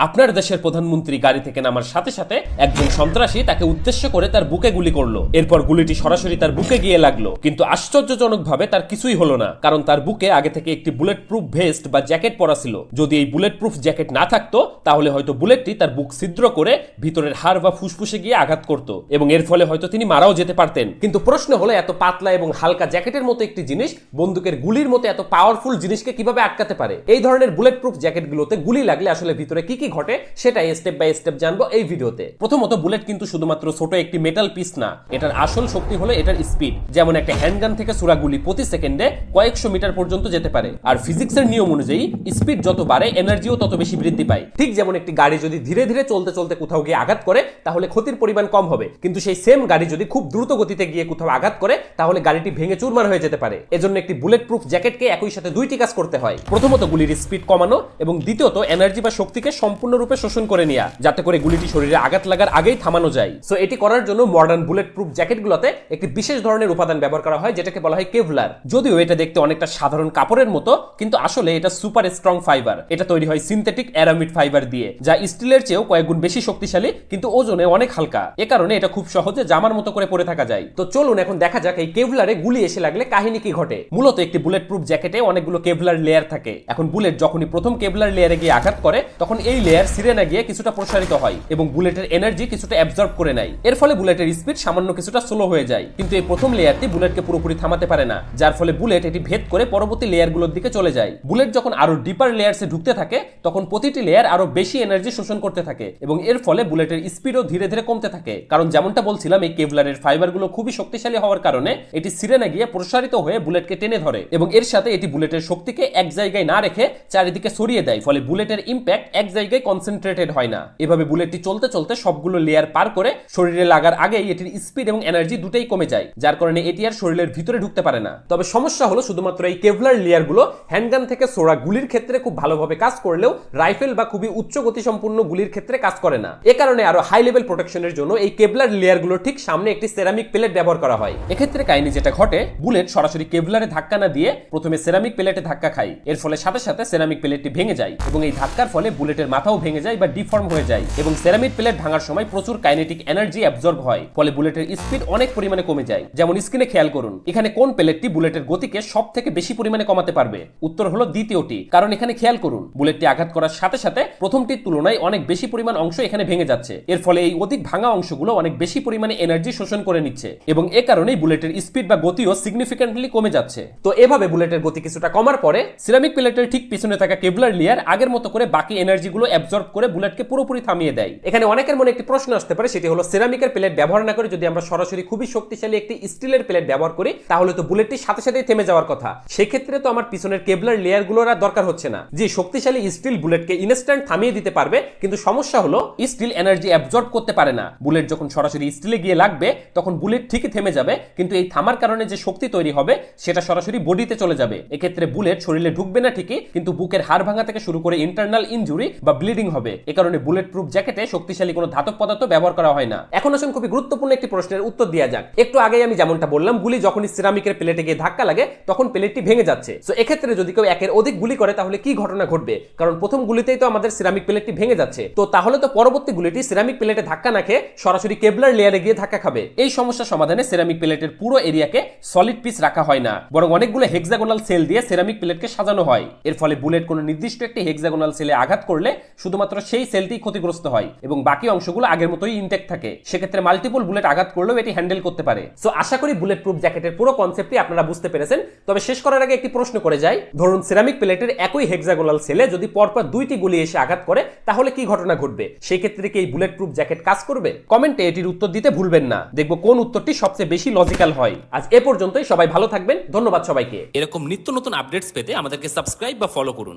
আপনার দেশের প্রধানমন্ত্রী গাড়ি থেকে নামার সাথে সাথে একজন সন্ত্রাসী তাকে উদ্দেশ্য করে তার বুকে গুলি করলো। এরপর গুলিটি সরাসরি তার বুকে গিয়ে লাগলো, কিন্তু আশ্চর্যজনকভাবে তার কিছুই হলো না, কারণ তার বুকে আগে থেকে একটি বুলেট প্রুফ ভেস্ট বা জ্যাকেট পরা ছিল। যদি এই বুলেট প্রুফ জ্যাকেট না থাকতো তাহলে হয়তো বুলেটটি তার বুক ছিদ্র করে ভিতরের হাড় বা ফুসফুসে গিয়ে আঘাত করত এবং এর ফলে হয়তো তিনি মারাও যেতে পারতেন। কিন্তু প্রশ্ন হলো, এত পাতলা এবং হালকা জ্যাকেটের মতো একটি জিনিস বন্দুকের গুলির মতো এত পাওয়ারফুল জিনিসকে কিভাবে আটকাতে পারে? এই ধরনের বুলেট প্রুফ জ্যাকেটগুলোতে গুলি লাগলে আসলে ভিতরে কি ঘটে সেটাই স্টেপ বাই স্টেপ জানবো এই ভিডিওতে। প্রথমত, বুলেট কিন্তু শুধুমাত্র ছোট একটি মেটাল পিস না, এটার আসল শক্তি হলো এটার স্পিড। যেমন একটা হ্যান্ডগান থেকে ছোড়া গুলি প্রতি সেকেন্ডে কয়েকশো মিটার পর্যন্ত যেতে পারে, আর ফিজিক্সের নিয়ম অনুযায়ী স্পিড যত বাড়ে এনার্জিও তত বেশি বৃদ্ধি পায়। ঠিক যেমন একটি গাড়ি যদি ধীরে ধীরে চলতে চলতে কোথাও গিয়ে আঘাত করে তাহলে ক্ষতির পরিমাণ কম হবে, কিন্তু সেই সেম গাড়ি যদি খুব দ্রুত গতিতে গিয়ে কোথাও আঘাত করে তাহলে গাড়িটি ভেঙে চুরমার হয়ে যেতে পারে। এজন্য একটি বুলেট প্রুফ জ্যাকেটকে একই সাথে দুইটি কাজ করতে হয়। প্রথমত গুলির স্পিড কমানো এবং দ্বিতীয়ত এনার্জি বা শক্তিকে সম্পূর্ণরূপে শোষণ করে নেওয়া, যাতে করে গুলিটি শরীরে আঘাত লাগার আগেই থামানো যায়। সো এটি করার জন্য মডার্ন বুলেট প্রুফ জ্যাকেটগুলোতে একটি বিশেষ ধরনের উপাদান ব্যবহার করা হয়, যেটাকে বলা হয় কেভলার। যদিও এটা দেখতে অনেকটা সাধারণ কাপড়ের মতো, কিন্তু আসলে এটা সুপার স্ট্রং ফাইবার। এটা তৈরি হয় সিনথেটিক অ্যারামিড ফাইবার দিয়ে, যা স্টিলের চেয়েও কয়েক গুণ বেশি শক্তিশালী, কিন্তু ওজনে অনেক হালকা। এ কারণে এটা খুব সহজে জামার মতো করে পরে থাকা যায়। তো চলুন এখন দেখা যাক এই কেভলারে গুলি এসে লাগলে কাহিনী কি ঘটে। মূলত একটি বুলেট প্রুফ জ্যাকেটে অনেকগুলো কেভলার লেয়ার থাকে। এখন বুলেট যখনই প্রথম কেভলার লেয়ারে গিয়ে আঘাত করে তখন এই লেয়ার ছিঁড়ে না গিয়ে কিছুটা প্রসারিত হয় এবং বুলেটের এনার্জি কিছুটা অ্যাবজর্ব করে নেয়। এর ফলে বুলেটের স্পিড সামান্য কিছুটা স্লো হয়ে যায়, কিন্তু এই প্রথম লেয়ারটি বুলেটকে পুরোপুরি থামাতে পারে না, যার ফলে বুলেট এটি ভেদ করে পরবর্তী লেয়ারগুলোর দিকে চলে যায়। বুলেট যখন আরো ডিপার লেয়ারসে ঢুকতে থাকে তখন প্রতিটি লেয়ার আরো বেশি এনার্জি শোষণ করতে থাকে এবং এর ফলে বুলেটের স্পিডও ধীরে ধীরে কমতে থাকে। কারণ যেমনটা বলছিলাম, এই কেভলারের ফাইবারগুলো খুবই শক্তিশালী হওয়ার কারণে এটি ছিঁড়ে না গিয়ে প্রসারিত হয়ে বুলেটকে টেনে ধরে এবং এর সাথে এটি বুলেটের শক্তিকে এক জায়গায় না রেখে চারিদিকে ছড়িয়ে দেয়, ফলে বুলেটের ইম্প্যাক্ট এক জায়গায় কনসেন্ট্রেটেড হয় না। এভাবে বুলেটটি চলতে চলতে সবগুলো লেয়ার পার করে শরীরে লাগার আগেই এটির স্পিড এবং এনার্জি দুটোই কমে যায়, যার কারণে এটি আর শরীরের ভিতরে ঢুকতে পারে না। তবে সমস্যা হলো শুধুমাত্র এই কেভলার লেয়ারগুলো হ্যান্ডগান থেকে ছোড়া গুলির ক্ষেত্রে খুব ভালোভাবে কাজ করলেও রাইফেল বা খুবই উচ্চ গতিসম্পন্ন গুলির ক্ষেত্রে কাজ করে না। এ কারণে আরো হাই লেভেল প্রোটেকশনের জন্য এই কেভলার লেয়ারগুলোর ঠিক সামনে একটি সেরামিক প্লেট ব্যবহার করা হয়। এক্ষেত্রে কাহিনী যেটা ঘটে, বুলেট সরাসরি কেভলারে ধাক্কা না দিয়ে প্রথমে সেরামিক প্লেটে ধাক্কা খায়। এর ফলে সাথে সাথে সেরামিক প্লেটটি ভেঙে যায় এবং এই ধাক্কার ফলে বুলেটের মাথাও ভেঙে যায় বা ডিফর্ম হয়ে যায় এবং সেরামিক প্লেট ভাঙার সময় প্রচুর কাইনেটিক এনার্জি অ্যাবজর্ব হয়, ফলে বুলেটের স্পিড অনেক পরিমাণে কমে যায়। যেমন স্ক্রিনে খেয়াল করুন, এখানে কোন প্লেটটি বুলেটের গতিকে সব থেকে বেশি পরিমাণে কমাতে পারবে? উত্তর হলো দ্বিতীয়টি, কারণ এখানে খেয়াল করুন বুলেটটি আঘাত করার সাথে সাথে প্রথমটির তুলনায় অনেক বেশি পরিমাণ অংশ এখানে ভেঙে যাচ্ছে। এর ফলে এই অধিক ভাঙা অংশগুলো অনেক বেশি পরিমাণে এনার্জি শোষণ করে নিচ্ছে এবং এ কারণেই বুলেটের স্পিড বা গতিও সিগনিফিক্যান্টলি কমে যাচ্ছে। তো এভাবে বুলেটের গতি কিছুটা কমার পরে সিরামিক প্লেটের ঠিক পিছনে থাকা কেভলার লেয়ার আগের মতো করে বাকি এনার্জিগুলো অ্যাবজর্ব করে বুলেটকে পুরোপুরি থামিয়ে দেয়। এখানে অনেকের মনে একটি প্রশ্ন আসতে পারে, সেটি হলো সিরামিকের প্লেট ব্যবহার না করে যদি আমরা সরাসরি খুবই শক্তিশালী একটি স্টিলের প্লেট ব্যবহার করি তাহলে তো বুলেটটি সাথে সাথেই থেমে যাওয়ার কথা। সেই ক্ষেত্রে তো আমার পিছনের কেভলার লেয়ারগুলোর আর দরকার হচ্ছে না। যে শক্তিশালী স্টিল বুলেটকে ইনস্ট্যান্ট থামিয়ে দিতে পারবে, কিন্তু সমস্যা হলো স্টিল এনার্জি অ্যাবজর্ব করতে পারে না। বুলেট যখন সরাসরি স্টিলে গিয়ে লাগবে তখন বুলেট ঠিকই থেমে যাবে, কিন্তু এই থামার কারণে যে শক্তি তৈরি হবে সেটা সরাসরি বডিতে চলে যাবে। এক্ষেত্রে বুলেট শরীরে ঢুকবে না ঠিকই, কিন্তু বুকের হাড় ভাঙা থেকে শুরু করে ইন্টারনাল ইনজুরি বা ব্লিডিং হবে। এ কারণে বুলেট প্রুফ জ্যাকেটে শক্তিশালী কোনো ধাতব পদার্থ ব্যবহার করা হয় না। এখন আসুন খুবই গুরুত্বপূর্ণ একটি প্রশ্নের উত্তর দেওয়া যাক। একটু আগেই আমি যেমনটা বললাম, গুলি যখনই সিরামিকের প্লেটে গিয়ে ধাক্কা লাগে তখন প্লেটটি ভেঙে যাচ্ছে। সো এক্ষেত্রে যদি কেউ একের অধিক গুলি করে তাহলে কি ঘটনা ঘটবে? কারণ প্রথম গুলিতেই তো আমাদের সিরামিক প্লেটটি ভেঙে যাচ্ছে, তো তাহলে তো পরবর্তী গুলিটি সিরামিক প্লেটে ধাক্কা না খেয়ে সরাসরি কেভলার লেয়ারে গিয়ে ধাক্কা খাবে। এই সমস্যা সমাধানে সিরামিক প্লেটের পুরো এরিয়াকে সলিড পিস রাখা হয় না, বরং অনেকগুলো হেক্সাগোনাল সেল দিয়ে সিরামিক প্লেটকে সাজানো হয়। এর ফলে বুলেট কোনো নির্দিষ্ট একটি হেক্সাগোনাল সেলে আঘাত করলে শুধুমাত্র সেই সেলটি ক্ষতিগ্রস্ত হয় এবং বাকি অংশগুলো আগের মতোই ইনটেক্ট থাকে। সেক্ষেত্রে মাল্টিপল বুলেট আঘাত করলেও এটি হ্যান্ডেল করতে পারে। সো আশা করি বুলেট প্রুফ জ্যাকেটের পুরো কনসেপ্টটি আপনারা বুঝতে পেরেছেন। তবে শেষ করার আগে একটি প্রশ্ন করে যাই, ধরুন সিরামিক প্লেটের একই হেক্সাগোনাল সেলে যদি পরপর দুইটি গুলি এসে আঘাত করে তাহলে কি ঘটনা ঘটবে? সেই ক্ষেত্রে কি এই বুলেট প্রুফ জ্যাকেট কাজ করবে? কমেন্টে এটির উত্তর দিতে ভুলবেন না, দেখব কোন উত্তরটি সবচেয়ে বেশি লজিক্যাল হয়। আজ এ পর্যন্তই, সবাই ভালো থাকবেন, ধন্যবাদ সবাইকে। এরকম নিত্য নতুন আপডেটস পেতে আমাদেরকে সাবস্ক্রাইব বা ফলো করুন।